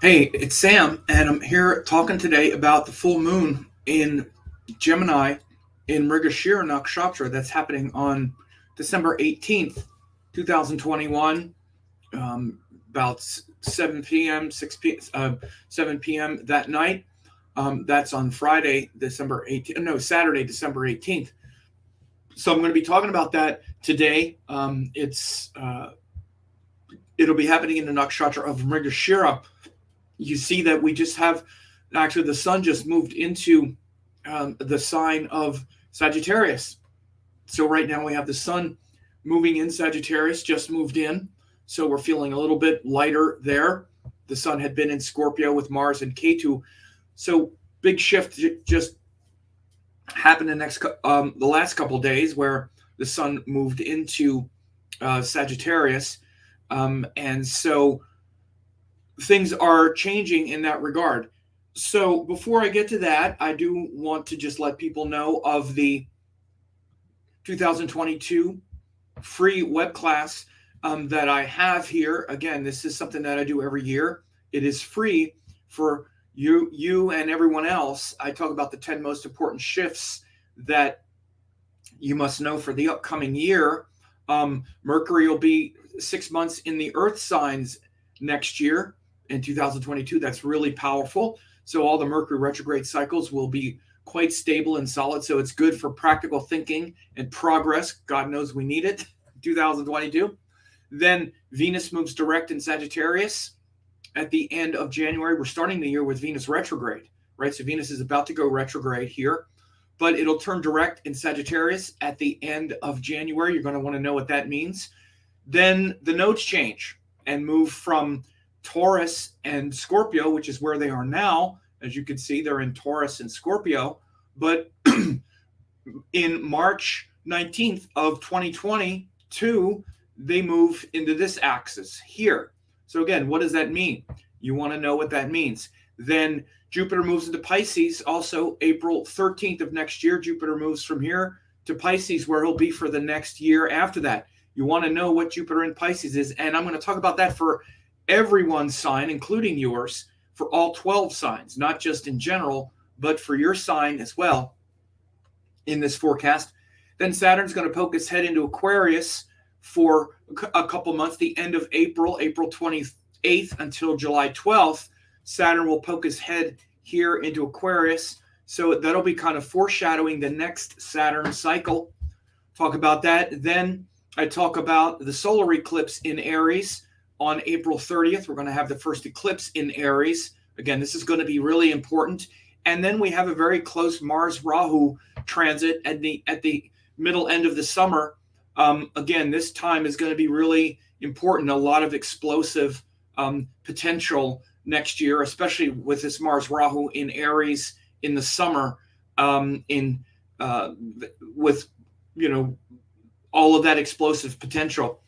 Hey, it's Sam, and I'm here talking today about the full moon in Gemini in Mrigashira Nakshatra that's happening on December 18th, 2021, about 7 p.m., 7 p.m. that night. That's on Friday, December 18th, no, Saturday, December 18th. So I'm going to be talking about that today. It'll be happening in the nakshatra of Mrigashira. You see that we just have, actually the sun just moved into the sign of Sagittarius. So right now we have the sun moving in Sagittarius, just moved in. So we're feeling a little bit lighter there. The sun had been in Scorpio with Mars and Ketu. So big shift just happened the last couple of days where the sun moved into Sagittarius. And so things are changing in that regard. So before I get to that, I do want to just let people know of the 2022 free web class that I have here. Again, this is something that I do every year. It is free for you and everyone else. I talk about the 10 most important shifts that you must know for the upcoming year. Mercury will be 6 months in the Earth signs next year in 2022. That's really powerful. So all the Mercury retrograde cycles will be quite stable and solid. So it's good for practical thinking and progress. God knows we need it. 2022. Then Venus moves direct in Sagittarius at the end of January. We're starting the year with Venus retrograde, right? So Venus is about to go retrograde here, but it'll turn direct in Sagittarius at the end of January. You're going to want to know what that means. Then the nodes change and move from Taurus and Scorpio, which is where they are now. As you can see, they're in Taurus and Scorpio. But in March 19th of 2022, they move into this axis here. So again, what does that mean? You want to know what that means. Then Jupiter moves into Pisces. Also, April 13th of next year, Jupiter moves from here to Pisces, where he'll be for the next year after that. You want to know what Jupiter in Pisces is. And I'm going to talk about that for everyone's sign, including yours, for all 12 signs, not just in general, but for your sign as well in this forecast. Then Saturn's going to poke its head into Aquarius for a couple months, the end of April 28th until July 12th. Saturn will poke his head here into Aquarius. So that'll be kind of foreshadowing the next Saturn cycle. Talk about that. Then I talk about the solar eclipse in Aries on April 30th. We're going to have the first eclipse in Aries. Again, this is going to be really important. And then we have a very close Mars-Rahu transit at the middle end of the summer. Again, this time is going to be really important. A lot of explosive potential next year, especially with this Mars-Rahu in Aries in the summer, with all of that explosive potential.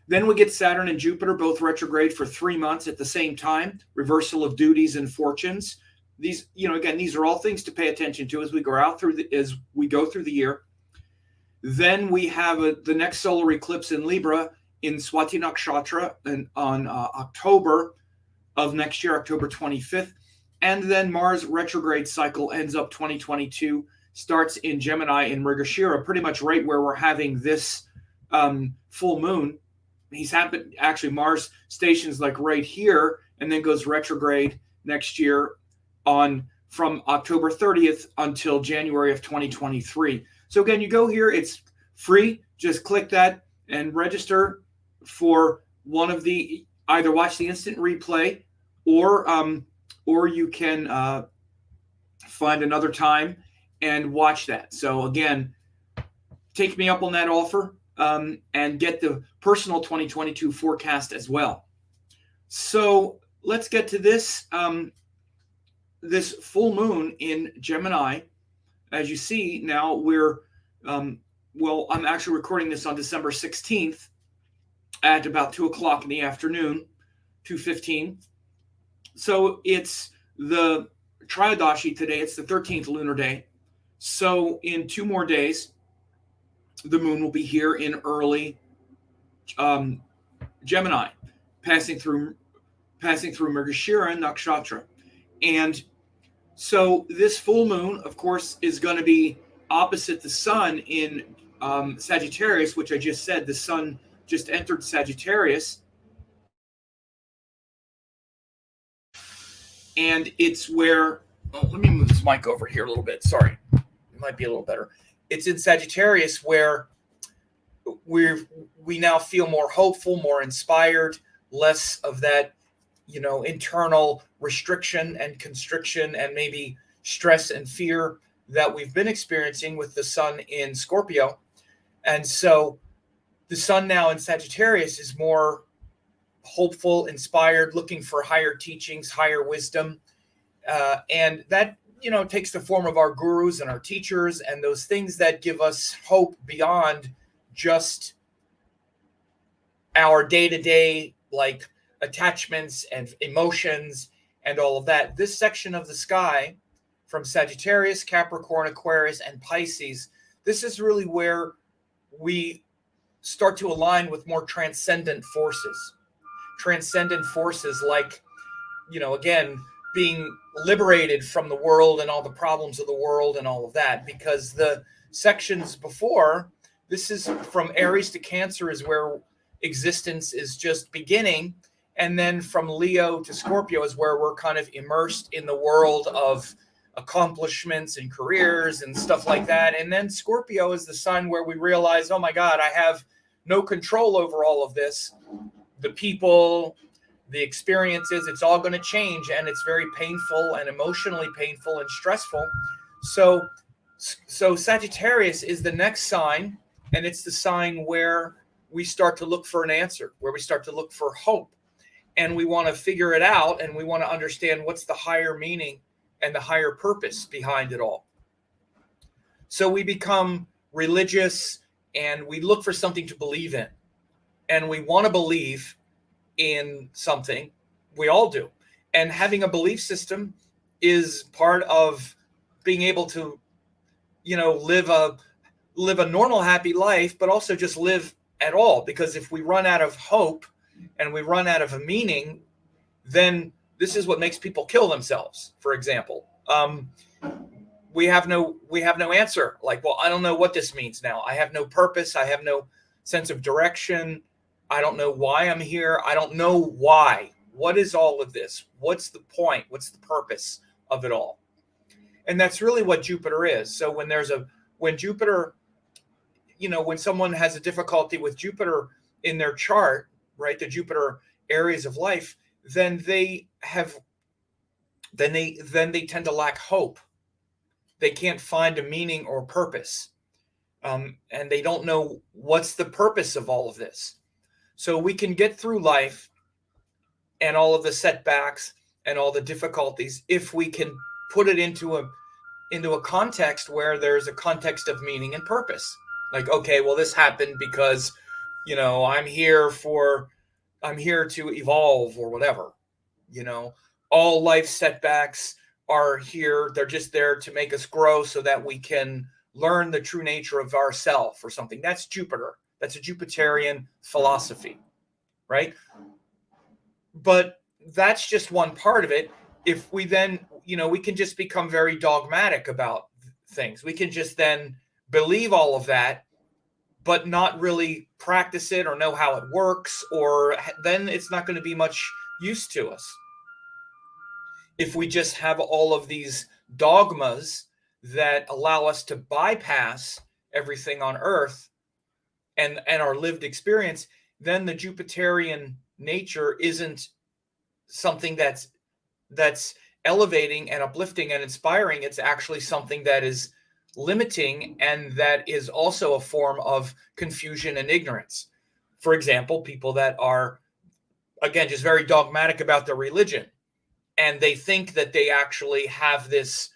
Then we get Saturn and Jupiter both retrograde for 3 months at the same time, reversal of duties and fortunes. These, again, these are all things to pay attention to as we go through the year. Then we have the next solar eclipse in Libra in Swati Nakshatra on October of next year, October 25th. And then Mars retrograde cycle ends up 2022, starts in Gemini in Mrigashira, pretty much right where we're having this full moon. Mars stations like right here and then goes retrograde next year from October 30th until January of 2023. So again, you go here, it's free. Just click that and register for one of either watch the instant replay or you can find another time and watch that. So again, take me up on that offer and get the personal 2022 forecast as well. So let's get to this full moon in Gemini. As you see now, I'm actually recording this on December 16th at about 2 o'clock in the afternoon, 2:15. So it's the Triyodashi today. It's the 13th lunar day. So in 2 more days, the moon will be here in early Gemini, passing through passing through Mrigashira Nakshatra. And so this full moon, of course, is going to be opposite the sun in Sagittarius, which I just said, the sun just entered Sagittarius. And it's where, let me move this mic over here a little bit. Sorry, it might be a little better. It's in Sagittarius where we now feel more hopeful, more inspired, less of that, internal restriction and constriction and maybe stress and fear that we've been experiencing with the sun in Scorpio. And so the sun now in Sagittarius is more hopeful, inspired, looking for higher teachings, higher wisdom. And that, takes the form of our gurus and our teachers and those things that give us hope beyond just our day-to-day, like attachments and emotions and all of that. This section of the sky from Sagittarius, Capricorn, Aquarius, and Pisces, this is really where we start to align with more transcendent forces. Transcendent forces like, again, being liberated from the world and all the problems of the world and all of that. Because the sections before, this is from Aries to Cancer is where existence is just beginning. And then from Leo to Scorpio is where we're kind of immersed in the world of accomplishments and careers and stuff like that. And then Scorpio is the sign where we realize, oh my God, I have no control over all of this. The people, the experiences, it's all going to change. And it's very painful and emotionally painful and stressful. So Sagittarius is the next sign. And it's the sign where we start to look for an answer, where we start to look for hope. And we want to figure it out, and we want to understand what's the higher meaning and the higher purpose behind it all. So we become religious, and we look for something to believe in. And we want to believe in something. We all do. And having a belief system is part of being able to, live a normal, happy life, but also just live at all. Because if we run out of hope and we run out of a meaning, then this is what makes people kill themselves. For example, we have no answer. Like, well, I don't know what this means now. I have no purpose. I have no sense of direction. I don't know why I'm here. I don't know why. What is all of this? What's the point? What's the purpose of it all? And that's really what Jupiter is. So when Jupiter, when someone has a difficulty with Jupiter in their chart, right, the Jupiter areas of life, then they tend to lack hope. They can't find a meaning or purpose. And they don't know what's the purpose of all of this. So we can get through life and all of the setbacks and all the difficulties if we can put it into a context where there's a context of meaning and purpose. Like, okay, well, this happened because, I'm here to evolve or whatever. All life setbacks are here. They're just there to make us grow so that we can learn the true nature of ourself or something. That's Jupiter. That's a Jupiterian philosophy, right? But that's just one part of it. If we then, we can just become very dogmatic about things. We can just then believe all of that, but not really practice it or know how it works, or then it's not going to be much use to us. If we just have all of these dogmas that allow us to bypass everything on Earth and our lived experience, then the Jupiterian nature isn't something that's elevating and uplifting and inspiring. It's actually something that is limiting, and that is also a form of confusion and ignorance. For example, people that are, again, just very dogmatic about their religion, and they think that they actually have this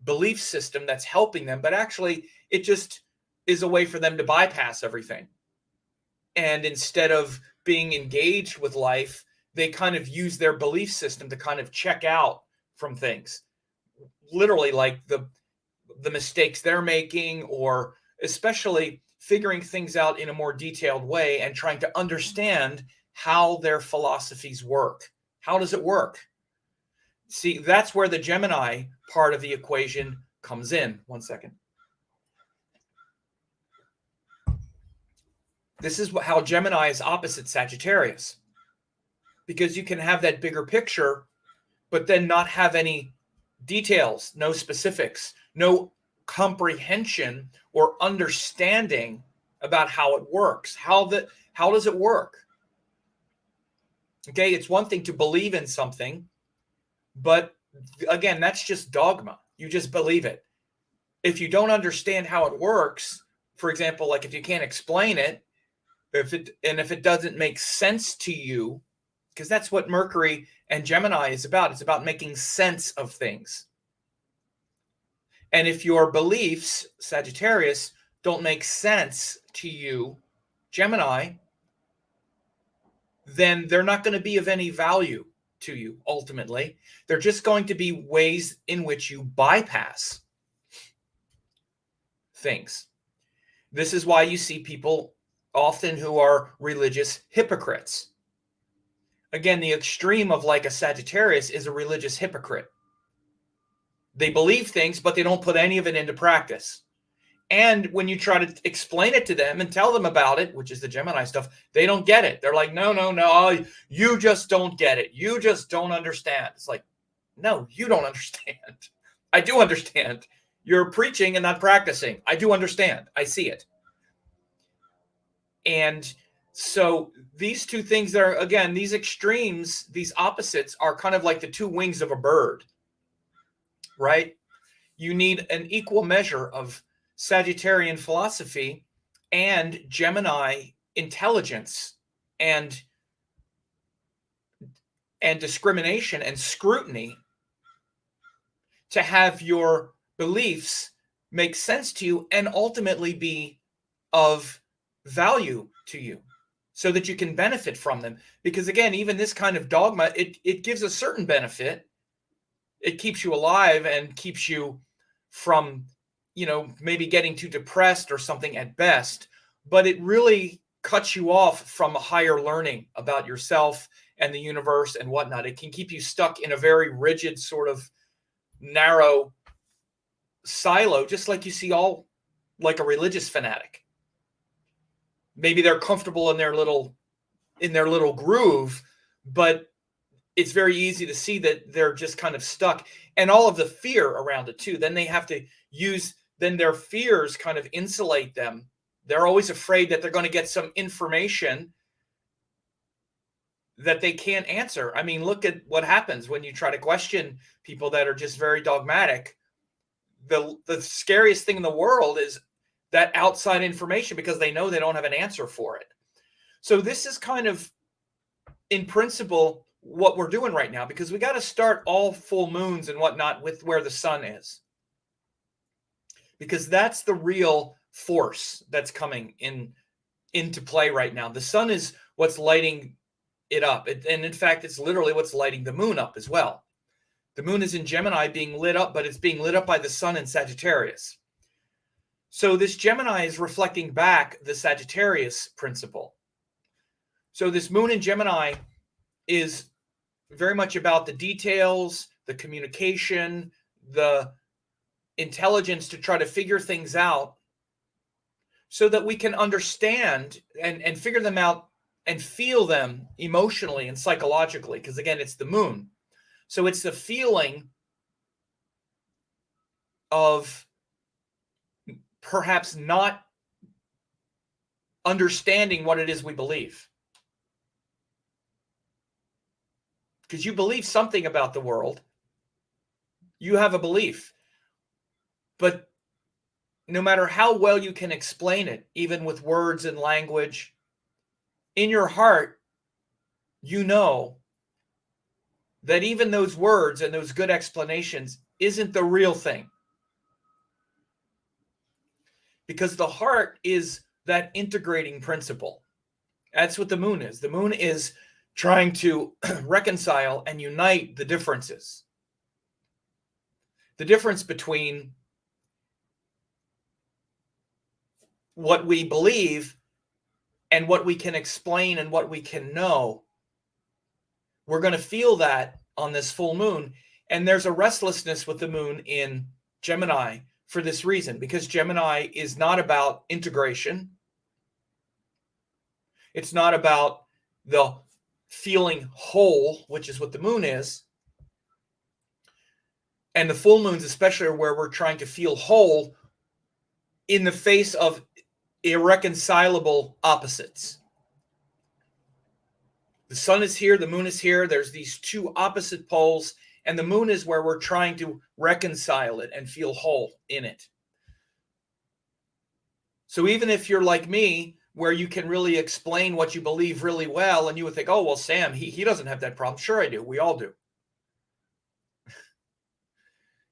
belief system that's helping them, but actually it just is a way for them to bypass everything. And instead of being engaged with life, they kind of use their belief system to kind of check out from things. Literally, like the mistakes they're making, or especially figuring things out in a more detailed way and trying to understand how their philosophies work, How does it work? See, that's where the Gemini part of the equation comes in. One second. This is how Gemini is opposite Sagittarius, because you can have that bigger picture, but then not have any details, no specifics, no comprehension or understanding about how it works. How does it work? Okay, it's one thing to believe in something, but again, that's just dogma. You just believe it. If you don't understand how it works, for example, like if you can't explain it, if it doesn't make sense to you, because that's what Mercury and Gemini is about. It's about making sense of things. And if your beliefs, Sagittarius, don't make sense to you, Gemini, then they're not going to be of any value to you ultimately. They're just going to be ways in which you bypass things. This is why you see people often who are religious hypocrites. Again, the extreme of like a Sagittarius is a religious hypocrite. They believe things, but they don't put any of it into practice. And when you try to explain it to them and tell them about it, which is the Gemini stuff, they don't get it. They're like, no, you just don't get it. You just don't understand. It's like, no, you don't understand. I do understand. You're preaching and not practicing. I do understand. I see it. And so these two things are, again, these extremes, these opposites are kind of like the two wings of a bird, right? You need an equal measure of Sagittarian philosophy and Gemini intelligence and discrimination and scrutiny to have your beliefs make sense to you and ultimately be of value to you so that you can benefit from them. Because again, even this kind of dogma, it gives a certain benefit. It keeps you alive and keeps you from, maybe getting too depressed or something at best, but it really cuts you off from a higher learning about yourself and the universe and whatnot. It can keep you stuck in a very rigid sort of narrow silo, just like you see all like a religious fanatic. Maybe they're comfortable in their little groove, but it's very easy to see that they're just kind of stuck, and all of the fear around it too. Then they have to then their fears kind of insulate them. They're always afraid that they're going to get some information that they can't answer. I mean, look at what happens when you try to question people that are just very dogmatic. The scariest thing in the world is that outside information, because they know they don't have an answer for it. So this is kind of, in principle, what we're doing right now, because we got to start all full moons and whatnot with where the sun is, because that's the real force that's coming into play right now. The sun is what's lighting it up. And in fact, it's literally what's lighting the moon up as well. The moon is in Gemini being lit up, but it's being lit up by the sun in Sagittarius. So this Gemini is reflecting back the Sagittarius principle. So this moon in Gemini is very much about the details, the communication, the intelligence to try to figure things out so that we can understand and figure them out and feel them emotionally and psychologically. Because again, it's the moon. So it's the feeling of perhaps not understanding what it is we believe. Because you believe something about the world. You have a belief. But no matter how well you can explain it, even with words and language, in your heart, you know that even those words and those good explanations isn't the real thing. Because the heart is that integrating principle. That's what the moon is. The moon is trying to reconcile and unite the differences. The difference between what we believe and what we can explain and what we can know. We're going to feel that on this full moon. And there's a restlessness with the moon in Gemini for this reason, because Gemini is not about integration. It's not about the feeling whole, which is what the moon is. And the full moons especially are where we're trying to feel whole in the face of irreconcilable opposites. The sun is here, the moon is here. There's these two opposite poles, and the moon is where we're trying to reconcile it and feel whole in it. So even if you're like me, where you can really explain what you believe really well, and you would think, oh, well, Sam, he doesn't have that problem. Sure I do. We all do.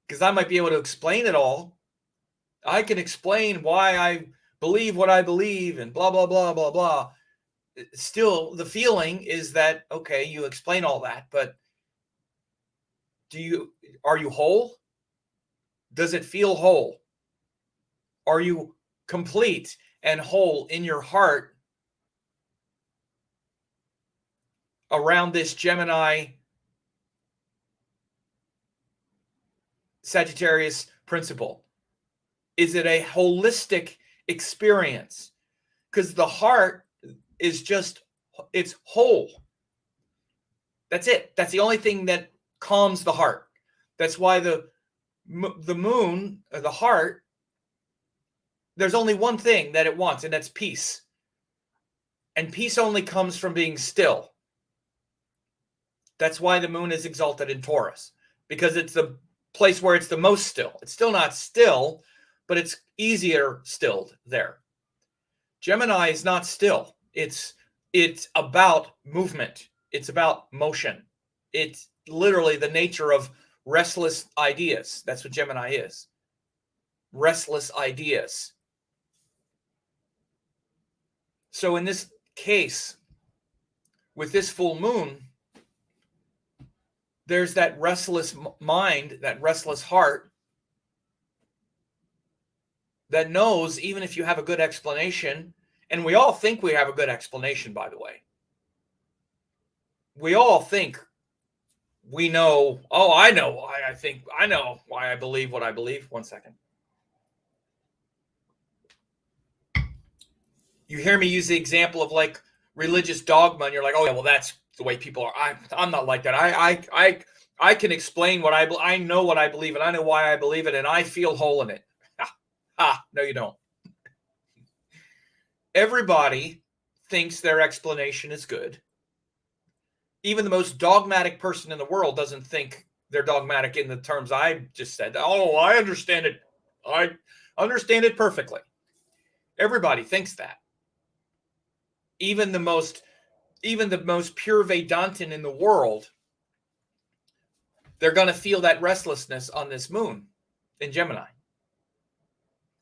Because I might be able to explain it all. I can explain why I believe what I believe and blah, blah, blah, blah, blah. Still, the feeling is that, okay, you explain all that, but are you whole? Does it feel whole? Are you complete and whole in your heart around this Gemini Sagittarius principle? Is it a holistic experience? Because the heart is just, it's whole. That's it. That's the only thing that calms the heart. That's why the moon, the heart, there's only one thing that it wants, and that's peace. And peace only comes from being still. That's why the moon is exalted in Taurus, because it's the place where it's the most still. It's still not still, but it's easier stilled there. Gemini is not still. It's about movement. It's about motion. It's literally the nature of restless ideas. That's what Gemini is. Restless ideas. So in this case, with this full moon, there's that restless mind, that restless heart that knows, even if you have a good explanation, and we all think we have a good explanation, by the way. We all think we know, oh, I know why I know why I believe what I believe. One second. You hear me use the example of like religious dogma, and you're like, oh yeah, well, that's the way people are. I'm not like that. I can explain what I know what I believe, and I know why I believe it, and I feel whole in it. No, you don't. Everybody thinks their explanation is good. Even the most dogmatic person in the world doesn't think they're dogmatic in the terms I just said. Oh, I understand it. I understand it perfectly. Everybody thinks that. Even the most pure Vedantin in the world, they're going to feel that restlessness on this moon in Gemini.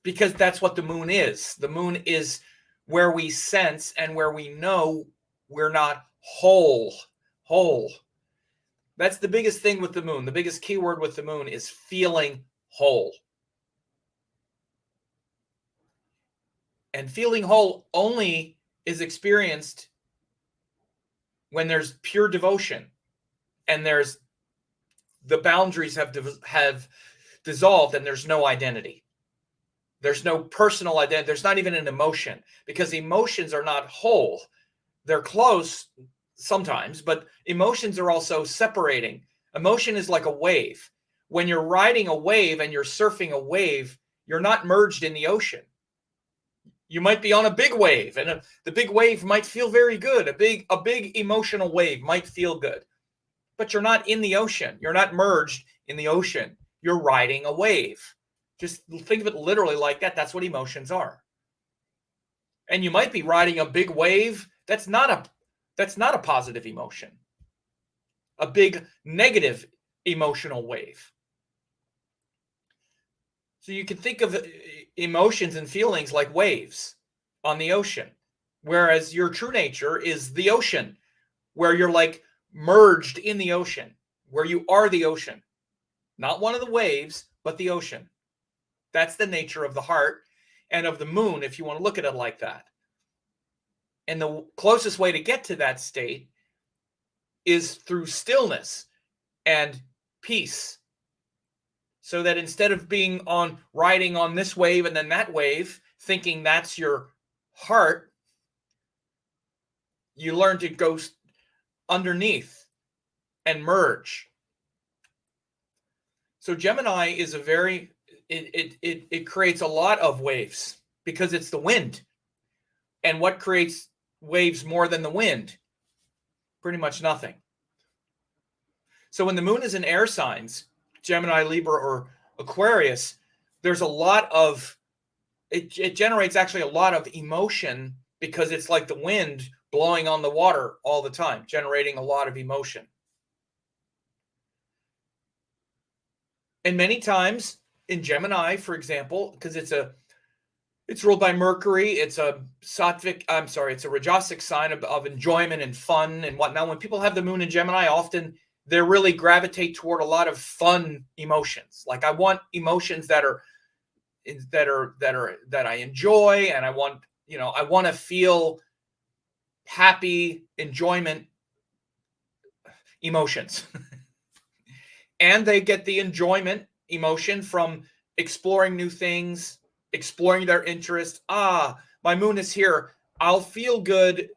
Because that's what the moon is. The moon is where we sense and where we know we're not whole. That's the biggest thing with the moon. The biggest keyword with the moon is feeling whole. And feeling whole only is experienced when there's pure devotion and there's the boundaries have dissolved and there's no identity. There's no personal identity. There's not even an emotion, because emotions are not whole. They're close sometimes, but emotions are also separating. Emotion is like a wave. When you're riding a wave and you're surfing a wave, you're not merged in the ocean. You might be on a big wave, and the big wave might feel very good. A big emotional wave might feel good, but you're not in the ocean. You're not merged in the ocean. You're riding a wave. Just think of it literally like that. That's what emotions are. And you might be riding a big wave. That's not a positive emotion. A big negative emotional wave. So you can think of emotions and feelings like waves on the ocean, whereas your true nature is the ocean, where you're like merged in the ocean, where you are the ocean. Not one of the waves, but the ocean. That's the nature of the heart and of the moon, if you want to look at it like that. And the closest way to get to that state is through stillness and peace. So that instead of being riding on this wave and then that wave, thinking that's your heart, you learn to go underneath and merge. So Gemini is it creates a lot of waves because it's the wind. And what creates waves more than the wind? Pretty much nothing. So when the moon is in air signs, Gemini, Libra, or Aquarius, there's a lot of, it generates actually a lot of emotion because it's like the wind blowing on the water all the time, generating a lot of emotion. And many times in Gemini, for example, because it's ruled by Mercury, it's a Rajasic sign of enjoyment and fun and whatnot. When people have the moon in Gemini, often they really gravitate toward a lot of fun emotions. Like I want emotions that I enjoy, and I want to feel happy, enjoyment emotions. And they get the enjoyment emotion from exploring new things, exploring their interests. My moon is here. I'll feel good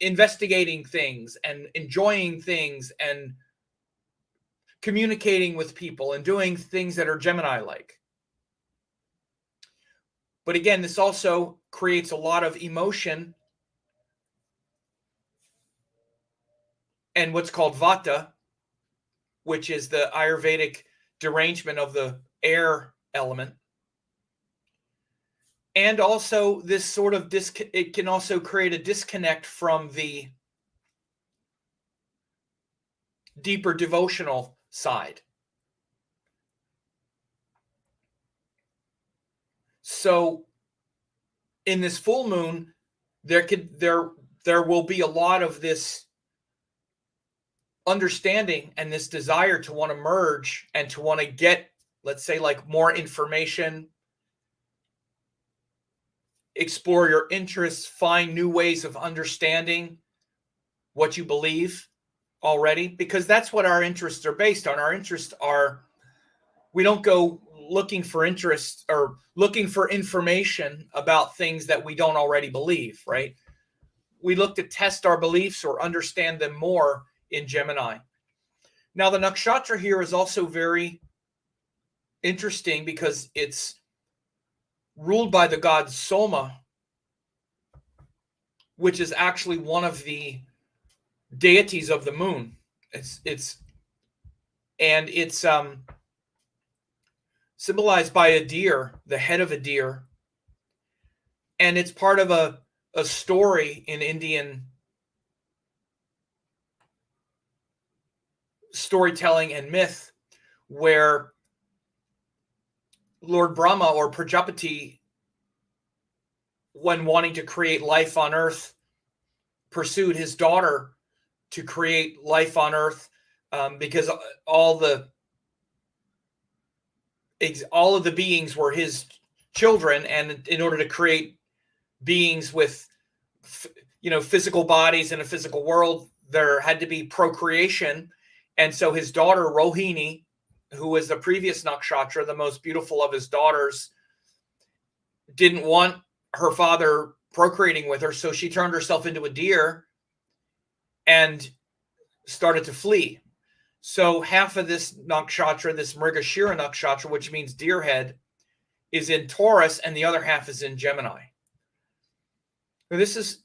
investigating things and enjoying things and communicating with people and doing things that are Gemini-like. But again, this also creates a lot of emotion and what's called Vata, which is the Ayurvedic derangement of the air element. And also this sort of it can also create a disconnect from the deeper devotional side. So in this full moon, there will be a lot of this understanding and this desire to want to merge and to want to get, let's say, like more information, explore your interests, find new ways of understanding what you believe already, because that's what our interests are based on. Our interests are, we don't go looking for interest or looking for information about things that we don't already believe, right? We look to test our beliefs or understand them more in Gemini. Now, the nakshatra here is also very interesting because it's ruled by the god Soma, which is actually one of the deities of the moon. It's symbolized by a deer, the head of a deer, and it's part of a story in Indian storytelling and myth where Lord Brahma or Prajapati, when wanting to create life on earth, pursued his daughter to create life on earth, because all of the beings were his children, and in order to create beings with physical bodies in a physical world, there had to be procreation. And so his daughter Rohini, who was the previous nakshatra, the most beautiful of his daughters, didn't want her father procreating with her, so she turned herself into a deer and started to flee. So half of this nakshatra, this Mrigashira Nakshatra, which means deer head, is in Taurus, and the other half is in Gemini. Now, this is,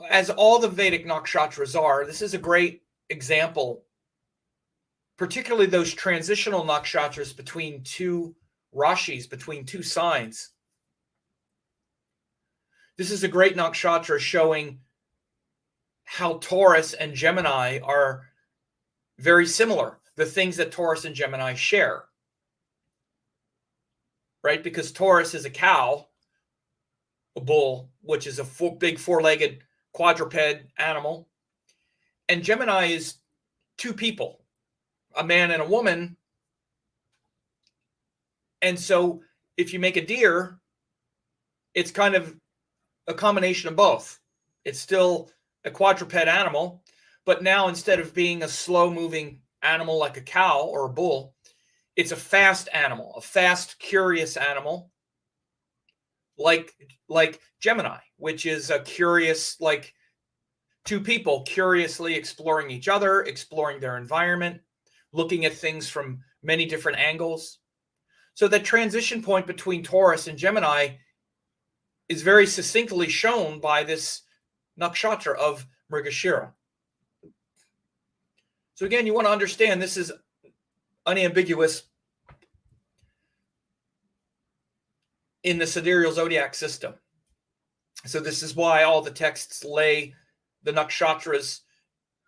as all the Vedic nakshatras are, this is a great example, particularly those transitional nakshatras between two rashis, between two signs. This is a great nakshatra showing how Taurus and Gemini are very similar, the things that Taurus and Gemini share, right? Because Taurus is a cow, a bull, which is a big four-legged quadruped animal, and Gemini is two people, a man and a woman. And so if you make a deer, it's kind of a combination of both. It's still a quadruped animal, But now, instead of being a slow-moving animal like a cow or a bull, it's a fast animal, a fast, curious animal, like Gemini, which is a curious, like two people curiously exploring each other, exploring their environment, looking at things from many different angles. So the transition point between Taurus and Gemini is very succinctly shown by this nakshatra of Mrigashira. So again, you want to understand this is unambiguous in the sidereal zodiac system. So this is why all the texts lay the nakshatras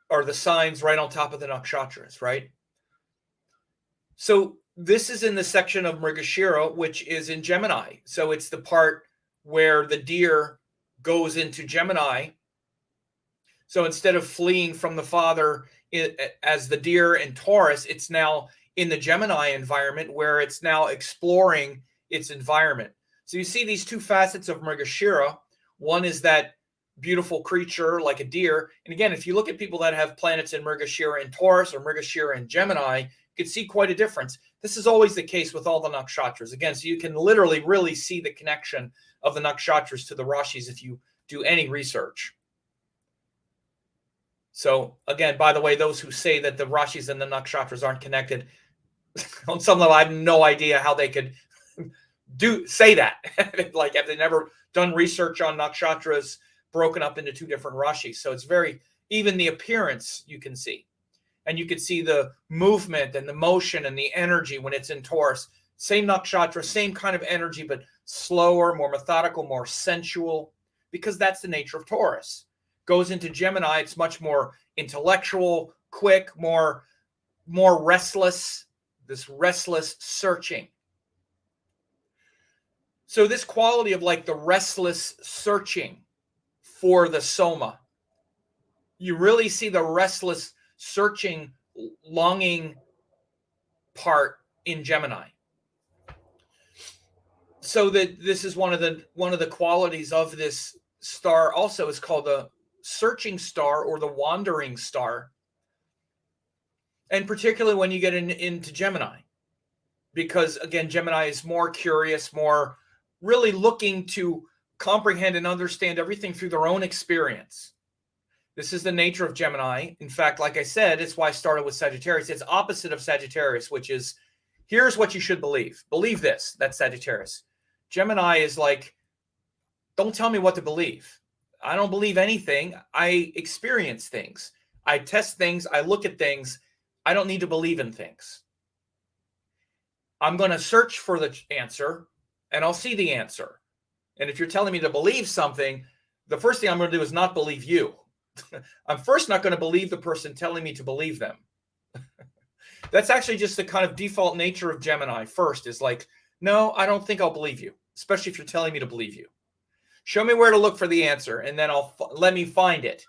or the signs right on top of the nakshatras, right? So this is in the section of Mrigashira, which is in Gemini. So it's the part where the deer goes into Gemini. So instead of fleeing from the father as the deer in Taurus, it's now in the Gemini environment where it's now exploring its environment. So you see these two facets of Mrigashira. One is that beautiful creature like a deer. And again, if you look at people that have planets in Mrigashira in Taurus or Mrigashira in Gemini, you can see quite a difference. This is always the case with all the nakshatras. Again, so you can literally really see the connection of the nakshatras to the rashis if you do any research. So again, by the way, those who say that the rashis and the nakshatras aren't connected, on some level, I have no idea how they could say that. Like, have they never done research on nakshatras broken up into two different rashis? So it's very, even the appearance you can see. And you can see the movement and the motion and the energy when it's in Taurus. Same nakshatra, same kind of energy, but slower, more methodical, more sensual, because that's the nature of Taurus. Goes into Gemini, it's much more intellectual, quick, more restless, this restless searching. So this quality of like the restless searching for the soma, you really see the restless searching, longing part in Gemini. So that this is one of the qualities of this star also is called the searching star or the wandering star. And particularly when you get into Gemini, because again, Gemini is more curious, more really looking to comprehend and understand everything through their own experience. This is the nature of Gemini. In fact, like I said, it's why I started with Sagittarius. It's opposite of Sagittarius, which is, here's what you should believe. Believe this. That's Sagittarius. Gemini is like, don't tell me what to believe. I don't believe anything. I experience things. I test things. I look at things. I don't need to believe in things. I'm going to search for the answer, and I'll see the answer. And if you're telling me to believe something, the first thing I'm going to do is not believe you. I'm first not going to believe the person telling me to believe them. That's actually just the kind of default nature of Gemini. First is like, no, I don't think I'll believe you, especially if you're telling me to believe you. Show me where to look for the answer, and then let me find it.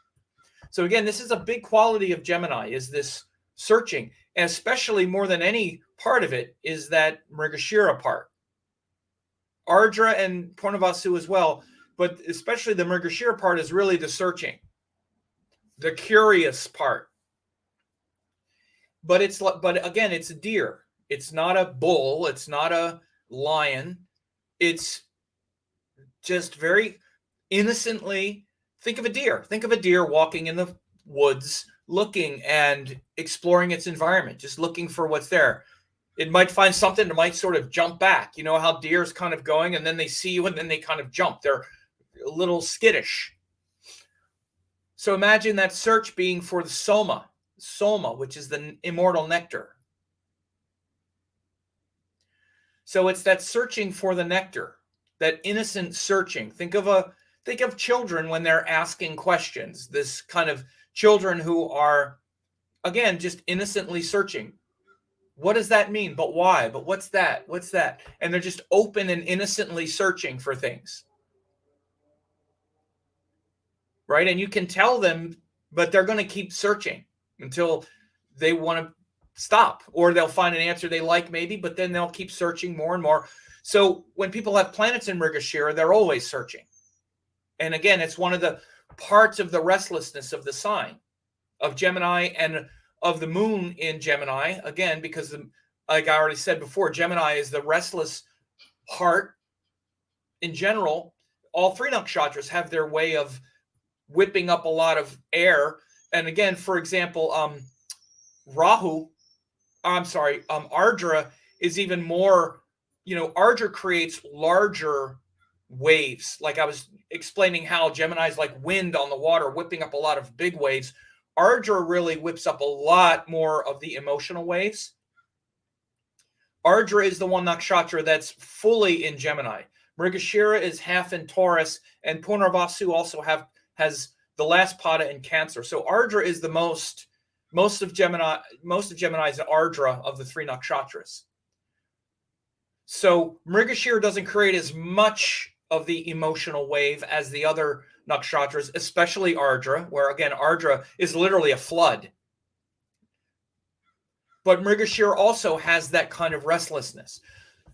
So again, this is a big quality of Gemini, is this searching, and especially more than any part of it is that Mrigashira part. Ardra and Purnavasu as well, but especially the Mrigashira part is really the searching, the curious part. But again, it's a deer. It's not a bull. It's not a lion. It's just very innocently, think of a deer. Think of a deer walking in the woods, looking and exploring its environment, just looking for what's there. It might find something that might sort of jump back. You know how deer's kind of going and then they see you and then they kind of jump. They're a little skittish. So imagine that search being for the soma, which is the immortal nectar. So it's that searching for the nectar, that innocent searching. Think of children when they're asking questions. This kind of children who are, again, just innocently searching. What does that mean? But why? But what's that? What's that? And they're just open and innocently searching for things. Right? And you can tell them, but they're going to keep searching until they want to stop, or they'll find an answer they like maybe, but then they'll keep searching more and more. So when people have planets in Mrigashira, they're always searching. And again, it's one of the parts of the restlessness of the sign, of Gemini and of the moon in Gemini, again, because like I already said before, Gemini is the restless heart. In general, all three nakshatras have their way of whipping up a lot of air. And again, for example, Ardra is even more, Ardra creates larger waves. Like I was explaining how Gemini is like wind on the water, whipping up a lot of big waves. Ardra really whips up a lot more of the emotional waves. Ardra is the one nakshatra that's fully in Gemini. Mrigashira is half in Taurus, and Punarvasu also has the last pada in Cancer. So Ardra is the most of Gemini is Ardra of the three nakshatras. So Mrigashira doesn't create as much of the emotional wave as the other nakshatras, especially Ardra, where again Ardra is literally a flood. But Mrigashira also has that kind of restlessness.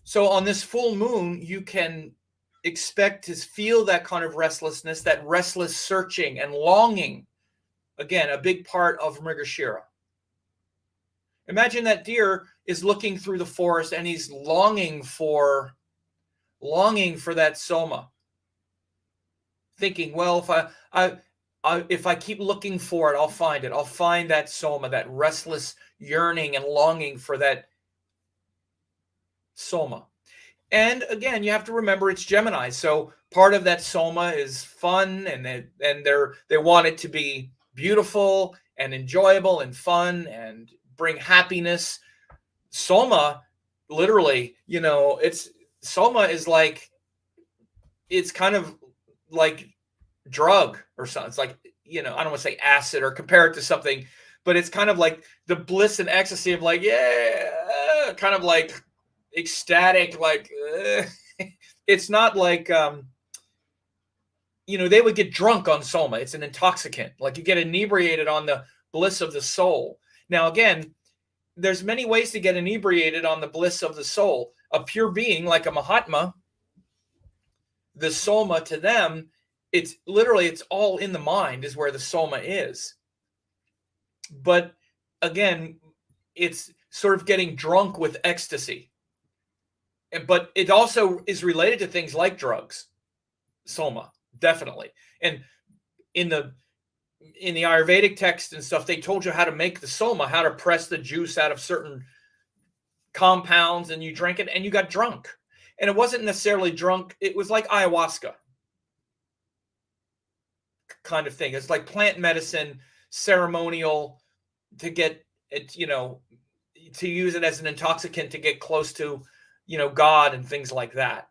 So on this full moon, you can expect to feel that kind of restlessness, that restless searching and longing. Again, a big part of Mrigashira. Imagine that deer is looking through the forest and he's longing for that soma. Thinking, well, if I keep looking for it, I'll find it. I'll find that soma, that restless yearning and longing for that soma. And again, you have to remember it's Gemini. So part of that soma is fun, and they want it to be beautiful and enjoyable and fun and bring happiness. Soma, literally, soma is like, it's kind of like drug or something. It's like, I don't want to say acid or compare it to something, but it's kind of like the bliss and ecstasy of like, yeah, kind of like ecstatic, like it's not like they would get drunk on soma. It's an intoxicant. Like you get inebriated on the bliss of the soul. Now again, there's many ways to get inebriated on the bliss of the soul. A pure being like a Mahatma, the soma to them, it's all in the mind is where the soma is. But again, it's sort of getting drunk with ecstasy. But it also is related to things like drugs, soma, definitely. And in the Ayurvedic text and stuff, they told you how to make the soma, how to press the juice out of certain compounds, and you drank it and you got drunk. And it wasn't necessarily drunk. It was like ayahuasca kind of thing. It's like plant medicine, ceremonial, to get it, to use it as an intoxicant to get close to, God and things like that.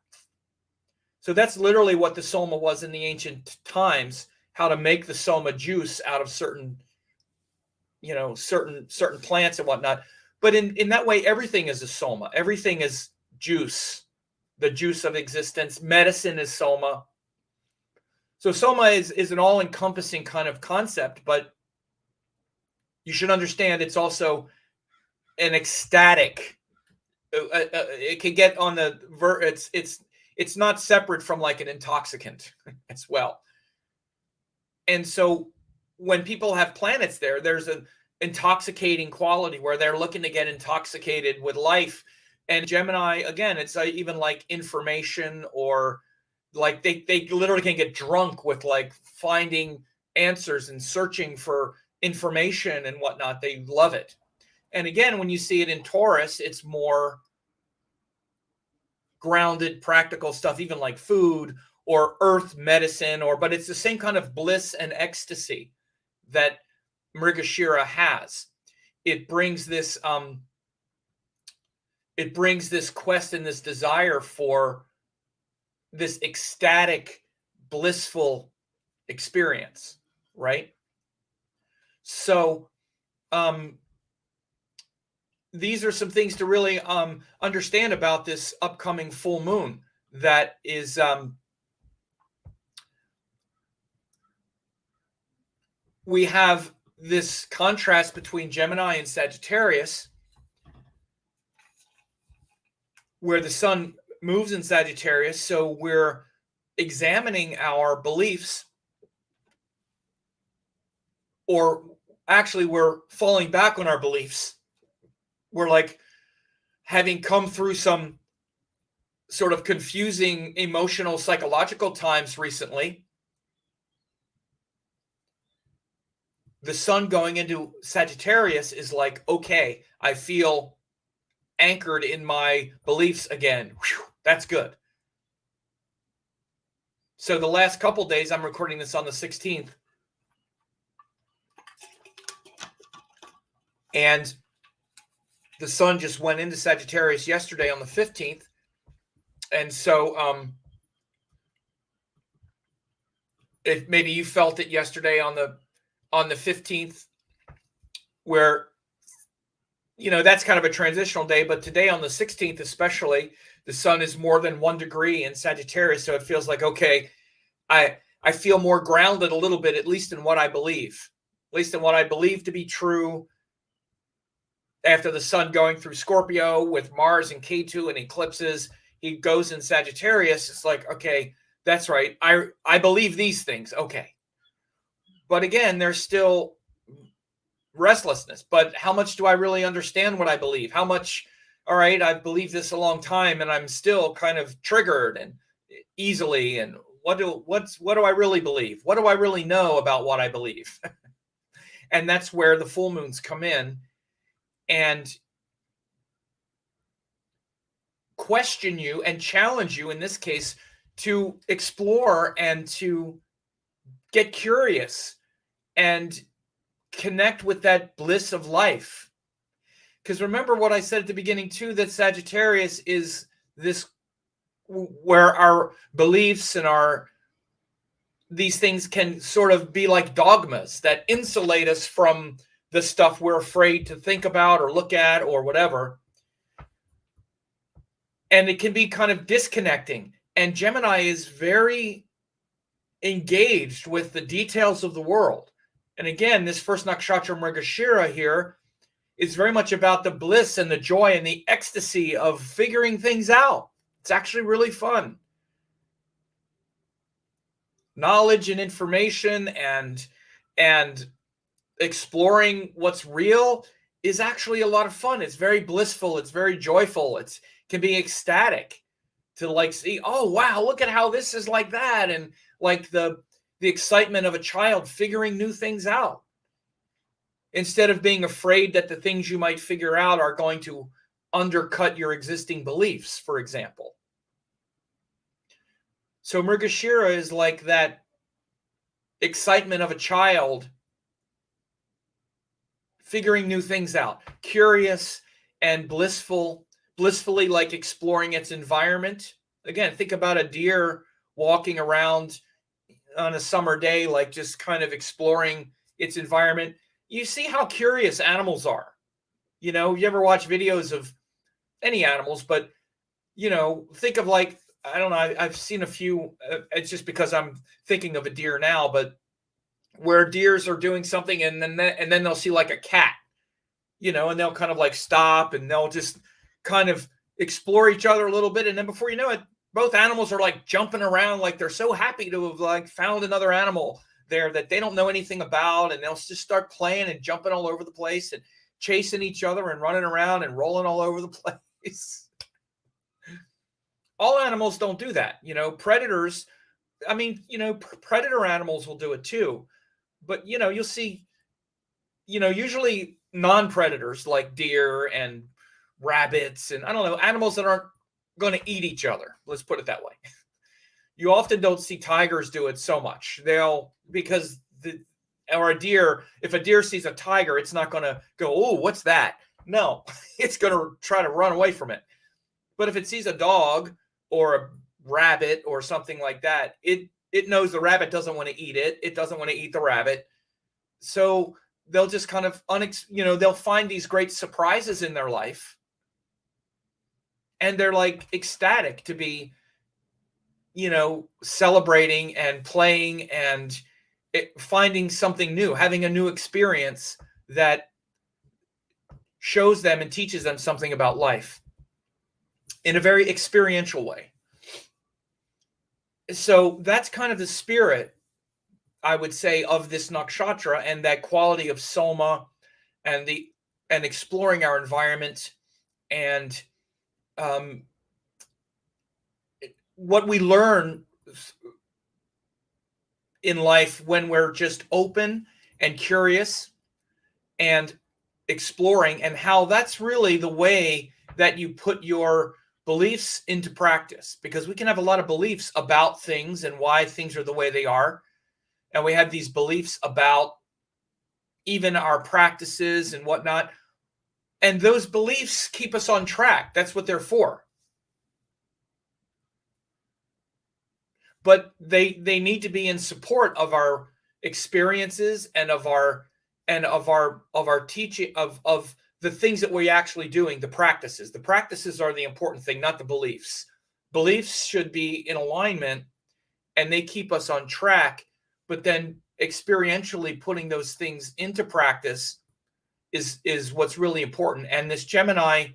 So that's literally what the soma was in the ancient times, how to make the soma juice out of certain plants and whatnot. But in that way, everything is a soma. Everything is juice, the juice of existence. Medicine is soma. So soma is an all-encompassing kind of concept, but you should understand it's also an ecstatic. It can get on the it's not separate from like an intoxicant as well. And so when people have planets there, there's an intoxicating quality where they're looking to get intoxicated with life. And Gemini, again, it's even like information, or like they literally can get drunk with like finding answers and searching for information and whatnot. They love it. And again, when you see it in Taurus, it's more grounded, practical stuff, even like food or earth medicine, but it's the same kind of bliss and ecstasy that Mrigashira has. It brings this quest and this desire for this ecstatic, blissful experience, right? So these are some things to really understand about this upcoming full moon. That is we have this contrast between Gemini and Sagittarius, where the sun moves in Sagittarius. So we're examining our beliefs, or actually we're falling back on our beliefs. We're like having come through some sort of confusing emotional, psychological times recently. The sun going into Sagittarius is like, okay, I feel anchored in my beliefs again. Whew, that's good. So the last couple days, I'm recording this on the 16th. And the sun just went into Sagittarius yesterday on the 15th. And so if maybe you felt it yesterday on the 15th, where, you know, that's kind of a transitional day. But today on the 16th, especially, the sun is more than 1 degree in Sagittarius. So it feels like, okay, I feel more grounded a little bit, at least in what I believe, to be true. After the sun going through Scorpio with Mars and K2 and eclipses, he goes in Sagittarius. It's like, okay, that's right. I believe these things. Okay. But again, there's still restlessness. But how much do I really understand what I believe? How much, all right, I've believed this a long time and I'm still kind of triggered and easily. And what do I really believe? What do I really know about what I believe? And that's where the full moons come in and question you and challenge you, in this case, to explore and to get curious and connect with that bliss of life. Because remember what I said at the beginning too, that Sagittarius is this where our beliefs and these things can sort of be like dogmas that insulate us from the stuff we're afraid to think about or look at or whatever. And it can be kind of disconnecting. And Gemini is very engaged with the details of the world. And again, this first nakshatra Mrigashira here is very much about the bliss and the joy and the ecstasy of figuring things out. It's actually really fun. Knowledge and information and exploring what's real is actually a lot of fun. It's very blissful. It's very joyful. It can be ecstatic to like see, oh, wow, look at how this is like that. And like the excitement of a child figuring new things out, instead of being afraid that the things you might figure out are going to undercut your existing beliefs, for example. So Mrigashira is like that excitement of a child figuring new things out, curious and blissfully like exploring its environment. Again, think about a deer walking around on a summer day, like just kind of exploring its environment. You see how curious animals are. You know, you ever watch videos of any animals, but, you know, think of like, I don't know, I've seen a few, it's just because I'm thinking of a deer now, but where deers are doing something and then they'll see like a cat, you know, and they'll kind of like stop and they'll just kind of explore each other a little bit. And then before you know it, both animals are like jumping around, like they're so happy to have like found another animal there that they don't know anything about. And they'll just start playing and jumping all over the place and chasing each other and running around and rolling all over the place. All animals don't do that. You know, predators, I mean, you know, predator animals will do it too. But, you know, you'll see, you know, usually non-predators like deer and rabbits and I don't know, animals that aren't going to eat each other. Let's put it that way. You often don't see tigers do it so much. Because or a deer, if a deer sees a tiger, it's not going to go, oh, what's that? No, it's going to try to run away from it. But if it sees a dog or a rabbit or something like that, it knows the rabbit doesn't want to eat it. It doesn't want to eat the rabbit. So they'll just kind of, they'll find these great surprises in their life. And they're like ecstatic to be, you know, celebrating and playing and finding something new, having a new experience that shows them and teaches them something about life in a very experiential way. So that's kind of the spirit I would say, of this nakshatra, and that quality of soma and exploring our environment and what we learn in life when we're just open and curious and exploring, and how that's really the way that you put your beliefs into practice. Because we can have a lot of beliefs about things and why things are the way they are. And we have these beliefs about even our practices and whatnot. And those beliefs keep us on track. That's what they're for. But they need to be in support of our experiences and of our teaching, of the things that we're actually doing, the practices. The practices are the important thing, not the beliefs. Beliefs should be in alignment and they keep us on track, but then experientially putting those things into practice is what's really important. And this Gemini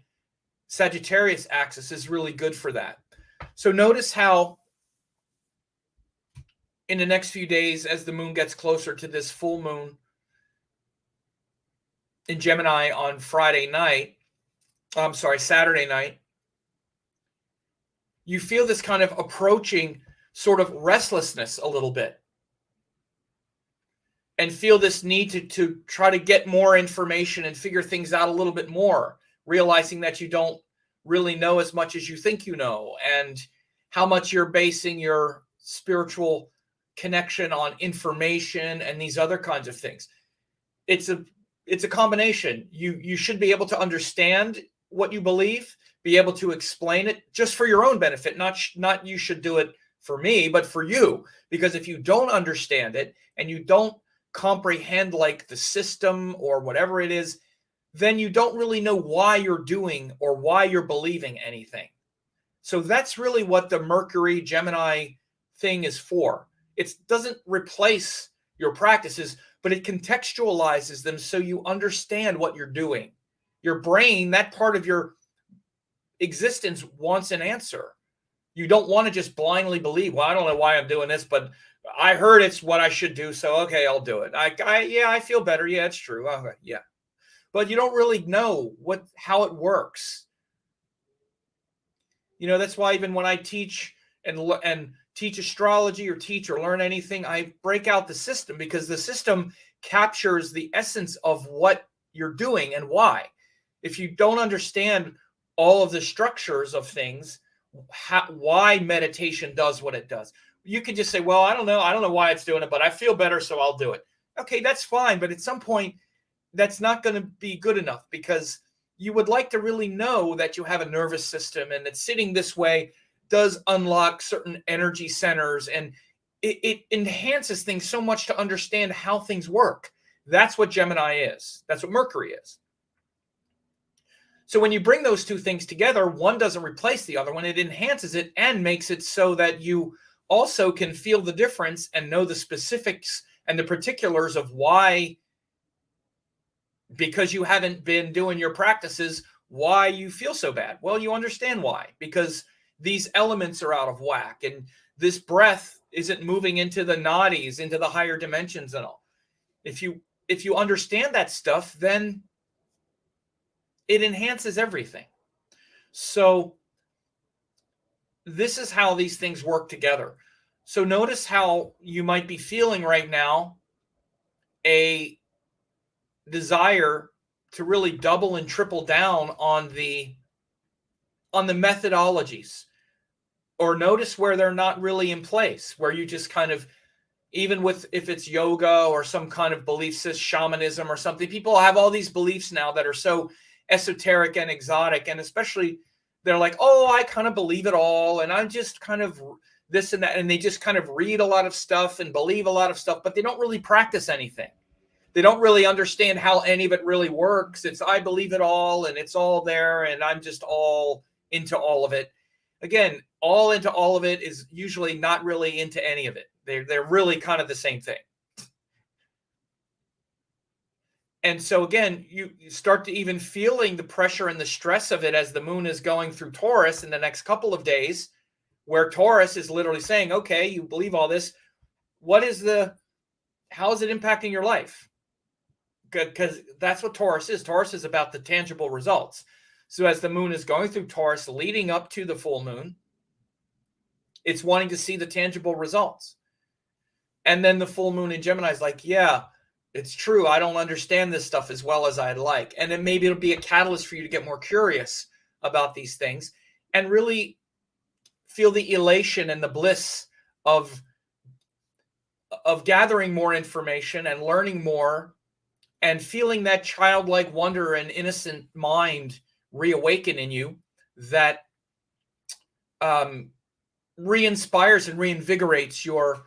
Sagittarius axis is really good for that. So notice how in the next few days, as the moon gets closer to this full moon in Gemini on Saturday night, you feel this kind of approaching sort of restlessness a little bit, and feel this need to try to get more information and figure things out a little bit more, realizing that you don't really know as much as you think you know, and how much you're basing your spiritual connection on information and these other kinds of things. It's a combination. You should be able to understand what you believe, be able to explain it just for your own benefit, not you should do it for me, but for you. Because if you don't understand it and you don't comprehend like the system or whatever it is, then you don't really know why you're doing or why you're believing anything. So that's really what the Mercury Gemini thing is for. It doesn't replace your practices, but it contextualizes them so you understand what you're doing. Your brain, that part of your existence, wants an answer. You don't want to just blindly believe, well, I don't know why I'm doing this, but I heard it's what I should do, so okay, I'll do it. I feel better. Yeah, it's true. Okay, yeah. But you don't really know how it works. You know, that's why even when I teach and teach astrology or teach or learn anything, I break out the system, because the system captures the essence of what you're doing and why. If you don't understand all of the structures of things, why meditation does what it does, you can just say, well, I don't know why it's doing it, but I feel better, so I'll do it. Okay, that's fine. But at some point, that's not going to be good enough, because you would like to really know that you have a nervous system and that sitting this way does unlock certain energy centers, and it enhances things so much to understand how things work. That's what Gemini is. That's what Mercury is. So when you bring those two things together, one doesn't replace the other one. It enhances it and makes it so that you also can feel the difference and know the specifics and the particulars of why, because you haven't been doing your practices, why you feel so bad. Well, you understand why, because these elements are out of whack, and this breath isn't moving into the nadis, into the higher dimensions and all. If you understand that stuff, then it enhances everything. So this is how these things work together. So notice how you might be feeling right now a desire to really double and triple down on the methodologies, or notice where they're not really in place, where you just kind of, even with, if it's yoga or some kind of belief system, shamanism or something, people have all these beliefs now that are so esoteric and exotic, and especially they're like, oh, I kind of believe it all, and I'm just kind of this and that, and they just kind of read a lot of stuff and believe a lot of stuff, but they don't really practice anything. They don't really understand how any of it really works. It's, I believe it all, and it's all there, and I'm just all into all of it. Again, all into all of it is usually not really into any of it. They're really kind of the same thing. And so again, you start to even feeling the pressure and the stress of it as the moon is going through Taurus in the next couple of days, where Taurus is literally saying, okay, you believe all this. What is the how is it impacting your life? Because that's what Taurus is. Taurus is about the tangible results. So as the moon is going through Taurus leading up to the full moon, it's wanting to see the tangible results. And then the full moon in Gemini is like, yeah, it's true. I don't understand this stuff as well as I'd like. And then maybe it'll be a catalyst for you to get more curious about these things and really feel the elation and the bliss of gathering more information and learning more and feeling that childlike wonder and innocent mind reawaken in you that re-inspires and reinvigorates your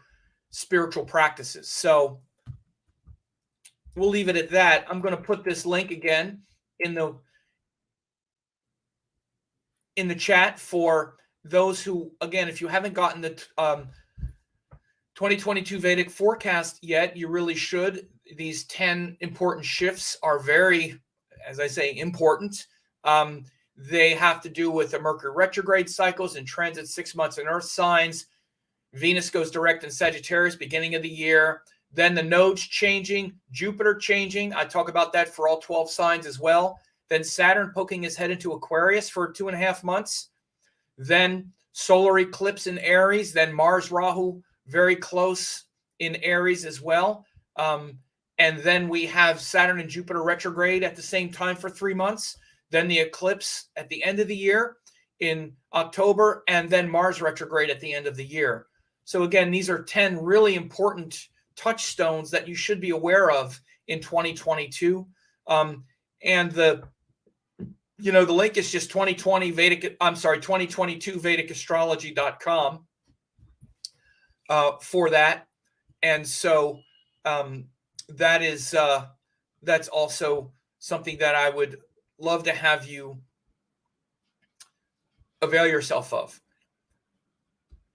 spiritual practices. So we'll leave it at that. I'm going to put this link again in the chat for those who, again, if you haven't gotten the 2022 Vedic forecast yet, you really should. These 10 important shifts are very, as I say, important. They have to do with the Mercury retrograde cycles and transit 6 months in Earth signs. Venus goes direct in Sagittarius beginning of the year. Then the nodes changing, Jupiter changing. I talk about that for all 12 signs as well. Then Saturn poking his head into Aquarius for 2.5 months. Then solar eclipse in Aries. Then Mars Rahu very close in Aries as well. And then we have Saturn and Jupiter retrograde at the same time for 3 months. Then the eclipse at the end of the year in October, and then Mars retrograde at the end of the year. So again, these are 10 really important touchstones that you should be aware of in 2022. And the link is just 2022 VedicAstrology.com for that. And so that's also something that I would love to have you avail yourself of.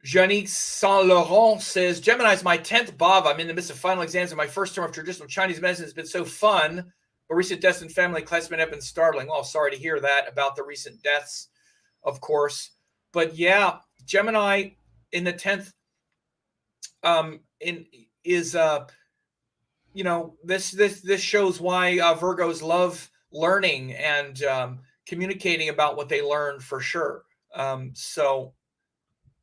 Janique Saint Laurent says, Gemini is my 10th Bhav. I'm in the midst of final exams in my first term of traditional Chinese medicine. It's been so fun. But recent deaths in family classmates have been startling. Oh, sorry to hear that about the recent deaths, of course. But yeah, Gemini in the 10th this shows why Virgos love learning and communicating about what they learn for sure. So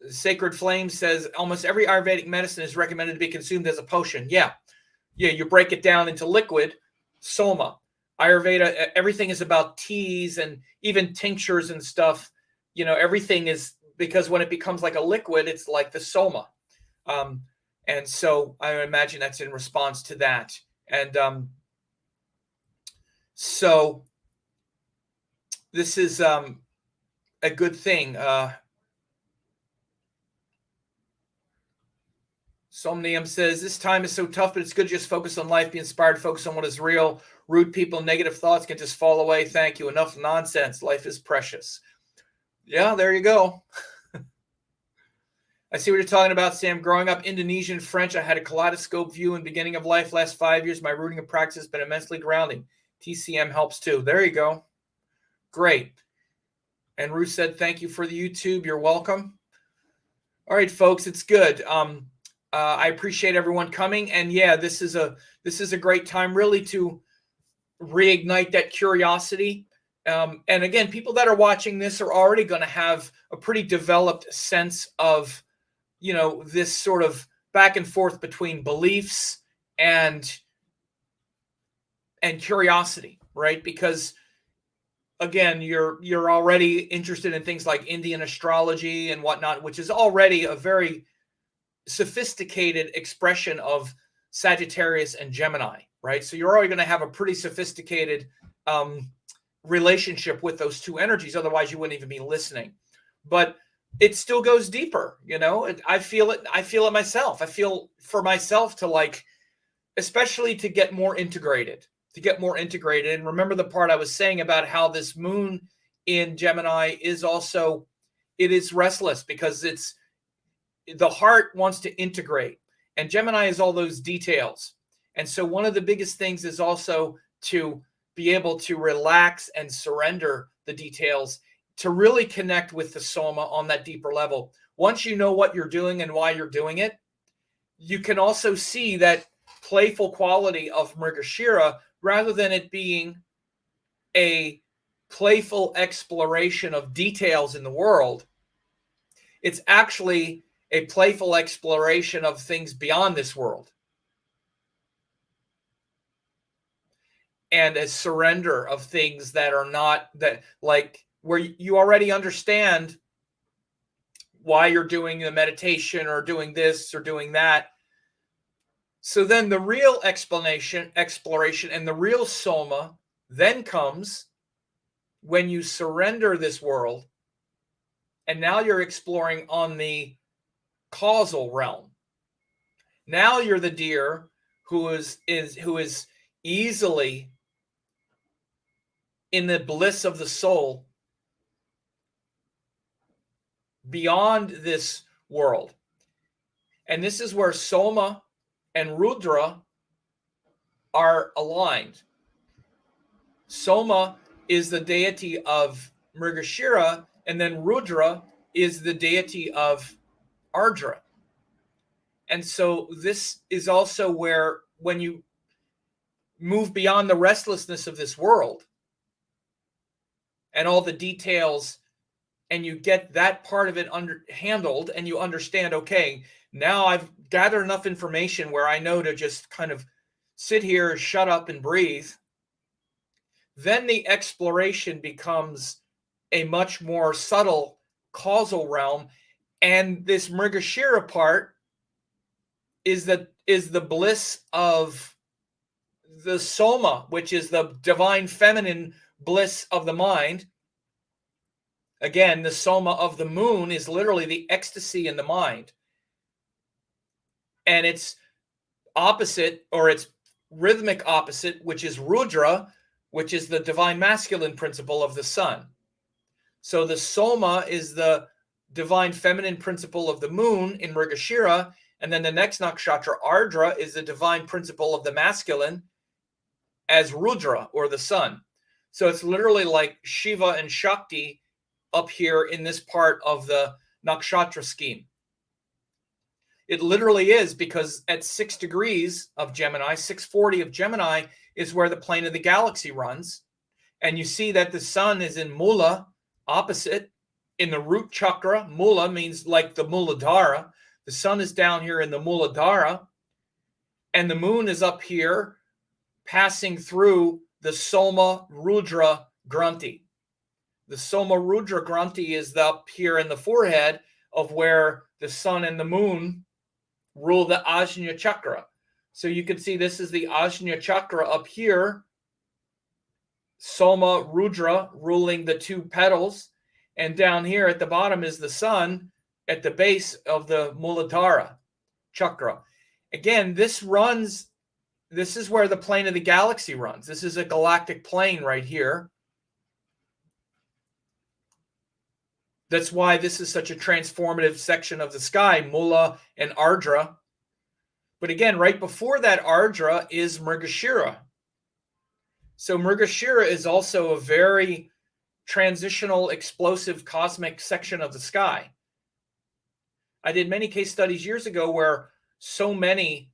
Sacred Flame says almost every Ayurvedic medicine is recommended to be consumed as a potion. Yeah, you break it down into liquid, soma. Ayurveda, everything is about teas and even tinctures and stuff. Everything is, because when it becomes like a liquid, it's like the soma. And so I imagine that's in response to that. And so this is a good thing. Somnium says, this time is so tough, but it's good to just focus on life, be inspired, focus on what is real. Rude people, negative thoughts can just fall away. Thank you. Enough nonsense. Life is precious. Yeah, there you go. I see what you're talking about, Sam. Growing up Indonesian French, I had a kaleidoscope view in the beginning of life. Last 5 years, my rooting and practice has been immensely grounding. TCM helps too. There you go. Great. And Ruth said, thank you for the YouTube. You're welcome. All right, folks, it's good. I appreciate everyone coming. And yeah, this is a great time really to reignite that curiosity. And again, people that are watching this are already going to have a pretty developed sense of, this sort of back and forth between beliefs and curiosity, right? Because again, you're already interested in things like Indian astrology and whatnot, which is already a very sophisticated expression of Sagittarius and Gemini, right? So you're already going to have a pretty sophisticated relationship with those two energies. Otherwise, you wouldn't even be listening. But it still goes deeper, I feel it. I feel it myself. I feel for myself to especially to get more integrated. And remember the part I was saying about how this moon in Gemini is also, it is restless because the heart wants to integrate, and Gemini is all those details. And so one of the biggest things is also to be able to relax and surrender the details to really connect with the soma on that deeper level. Once you know what you're doing and why you're doing it, you can also see that playful quality of Mrigashira, rather than it being a playful exploration of details in the world, it's actually a playful exploration of things beyond this world. And a surrender of things that are not, that, like, where you already understand why you're doing the meditation or doing this or doing that. So then the real exploration, and the real soma then comes when you surrender this world, and now you're exploring on the causal realm. Now you're the deer who is easily in the bliss of the soul beyond this world. And this is where Soma and Rudra are aligned. Soma is the deity of Mrigashira, and then Rudra is the deity of Ardra. And so this is also where, when you move beyond the restlessness of this world and all the details, and you get that part of it handled, and you understand, okay, now I've gathered enough information where I know to just kind of sit here, shut up, and breathe. Then the exploration becomes a much more subtle causal realm. And this Mrigashira part is the bliss of the Soma, which is the divine feminine bliss of the mind. Again, the Soma of the moon is literally the ecstasy in the mind. And its opposite, or its rhythmic opposite, which is Rudra, which is the divine masculine principle of the sun. So the Soma is the divine feminine principle of the moon in Mrigashira, and then the next nakshatra, Ardra, is the divine principle of the masculine as Rudra, or the sun. So it's literally like Shiva and Shakti up here in this part of the nakshatra scheme. It literally is, because at 6 degrees of Gemini, 640 of Gemini, is where the plane of the galaxy runs. And you see that the sun is in Mula, opposite, in the root chakra. Mula means like the Muladhara. The sun is down here in the Muladhara. And the moon is up here, passing through the Soma Rudra Granthi. The Soma Rudra Granthi is up here in the forehead of where the sun and the moon rule the Ajna Chakra. So you can see this is the Ajna Chakra up here. Soma Rudra ruling the 2 petals. And down here at the bottom is the sun at the base of the Muladhara Chakra. Again, this is where the plane of the galaxy runs. This is a galactic plane right here. That's why this is such a transformative section of the sky, Mula and Ardra. But again, right before that Ardra is Mrigashira. So Mrigashira is also a very transitional, explosive, cosmic section of the sky. I did many case studies years ago where so many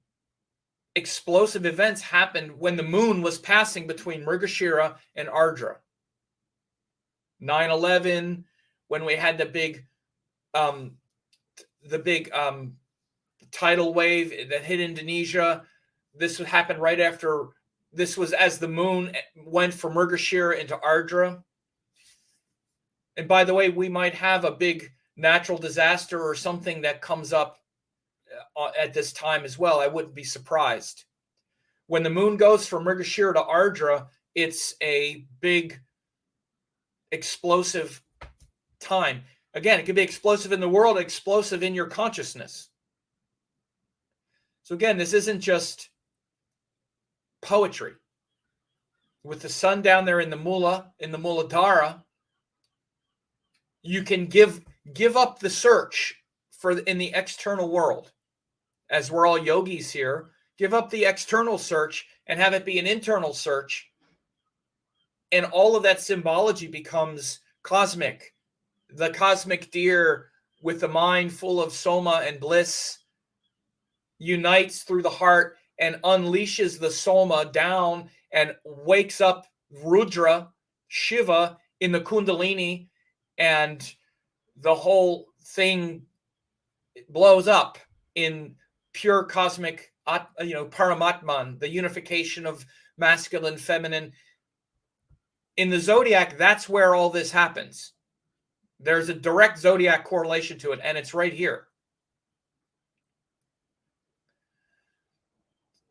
explosive events happened when the moon was passing between Mrigashira and Ardra. 9/11, when we had the big tidal wave that hit Indonesia. This would happen right after. This was as the moon went from Mrigashira into Ardra. And by the way, we might have a big natural disaster or something that comes up at this time as well. I wouldn't be surprised. When the moon goes from Mrigashira to Ardra, it's a big explosive time. Again, it could be explosive in the world, explosive in your consciousness. So again, this isn't just poetry. With the sun down there in the Muladhara, you can give up the search in the external world. As we're all yogis here, give up the external search and have it be an internal search. And all of that symbology becomes cosmic. The cosmic deer with the mind full of soma and bliss unites through the heart and unleashes the Soma down and wakes up Rudra, Shiva, in the Kundalini, and the whole thing blows up in pure cosmic, Paramatman, the unification of masculine, feminine. In the zodiac, that's where all this happens. There's a direct zodiac correlation to it, and it's right here.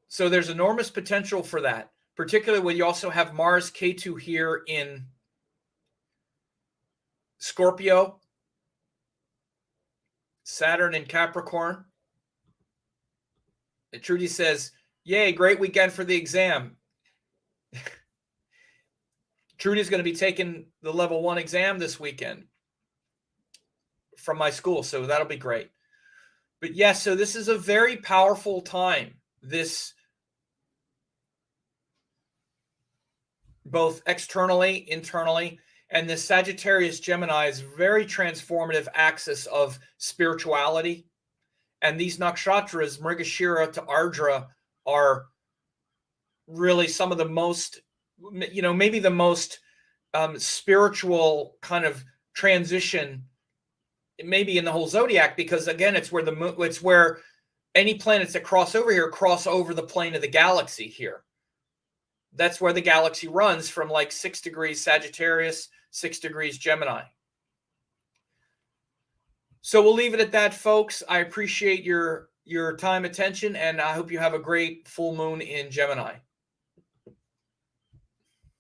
So there's enormous potential for that, particularly when you also have Mars Ketu here in Scorpio, Saturn in Capricorn. And Trudy says, yay, great weekend for the exam. Trudy's going to be taking the level 1 exam this weekend from my school, so that'll be great. But yes, so this is a very powerful time. This both externally, internally, and the Sagittarius Gemini is very transformative axis of spirituality. And these nakshatras, Mrigashira to Ardra, are really some of the most, maybe the most spiritual kind of transition, maybe in the whole zodiac, because again, it's where any planets that cross over here cross over the plane of the galaxy here. That's where the galaxy runs from, like 6 degrees Sagittarius, 6 degrees Gemini. So we'll leave it at that, folks. I appreciate your time, attention, and I hope you have a great full moon in Gemini.